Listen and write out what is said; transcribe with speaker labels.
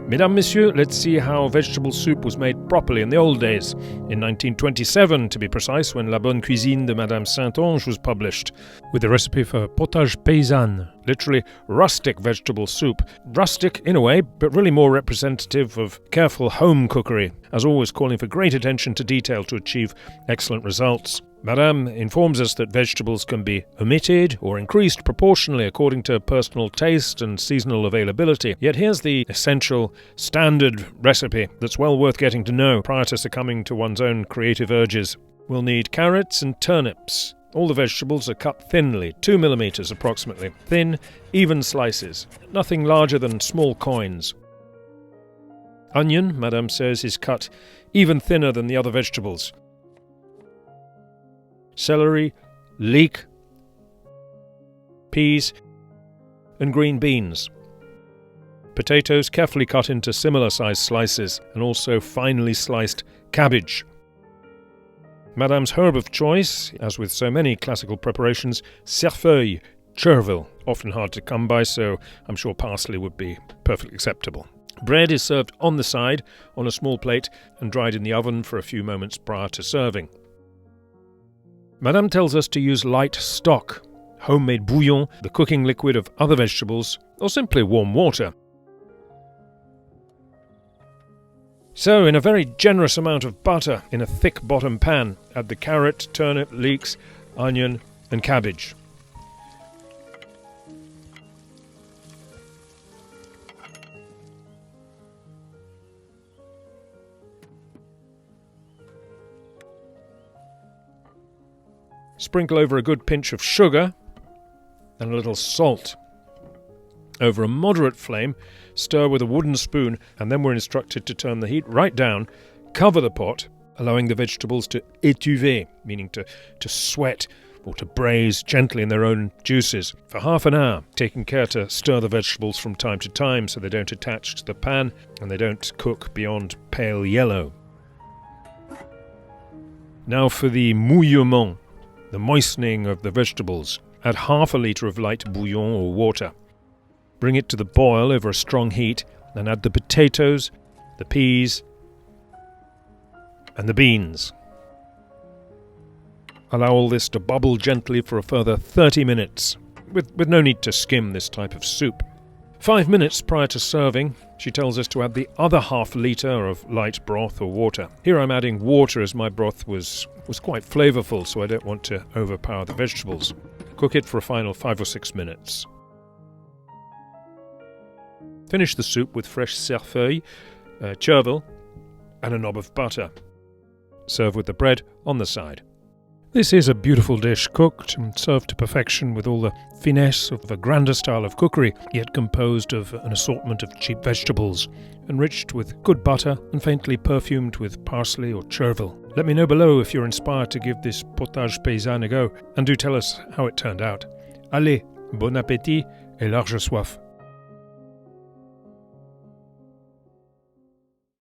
Speaker 1: Mesdames, Messieurs, let's see how vegetable soup was made properly in the old days. In 1927, to be precise, when La Bonne Cuisine de Madame Saint-Ange was published, with the recipe for Potage Paysanne, literally rustic vegetable soup. Rustic in a way, but really more representative of careful home cookery, as always calling for great attention to detail to achieve excellent results. Madame informs us that vegetables can be omitted or increased proportionally according to personal taste and seasonal availability. Yet here's the essential, standard recipe that's well worth getting to know prior to succumbing to one's own creative urges. We'll need carrots and turnips. All the vegetables are cut thinly, 2 millimeters approximately. Thin, even slices. Nothing larger than small coins. Onion, Madame says, is cut even thinner than the other vegetables. Celery, leek, peas, and green beans. Potatoes carefully cut into similar-sized slices, and also finely sliced cabbage. Madame's herb of choice, as with so many classical preparations, chervil, chervil, often hard to come by, so I'm sure parsley would be perfectly acceptable. Bread is served on the side, on a small plate, and dried in the oven for a few moments prior to serving. Madame tells us to use light stock, homemade bouillon, the cooking liquid of other vegetables, or simply warm water. So, in a very generous amount of butter in a thick bottom pan, add the carrot, turnip, leeks, onion, and cabbage. Sprinkle over a good pinch of sugar and a little salt. Over a moderate flame, stir with a wooden spoon, and then we're instructed to turn the heat right down, cover the pot, allowing the vegetables to étuver, meaning to sweat or to braise gently in their own juices, for half an hour, taking care to stir the vegetables from time to time so they don't attach to the pan and they don't cook beyond pale yellow. Now for the mouillement, the moistening of the vegetables. Add half a litre of light bouillon or water. Bring it to the boil over a strong heat, and add the potatoes, the peas, and the beans. Allow all this to bubble gently for a further 30 minutes, with no need to skim this type of soup. 5 minutes prior to serving, she tells us to add the other half litre of light broth or water. Here I'm adding water as my broth was quite flavourful, so I don't want to overpower the vegetables. Cook it for a final 5 or 6 minutes. Finish the soup with fresh chervil, chervil, and a knob of butter. Serve with the bread on the side. This is a beautiful dish, cooked and served to perfection with all the finesse of a grander style of cookery, yet composed of an assortment of cheap vegetables, enriched with good butter and faintly perfumed with parsley or chervil. Let me know below if you're inspired to give this potage paysanne a go, and do tell us how it turned out. Allez, bon appétit et large soif.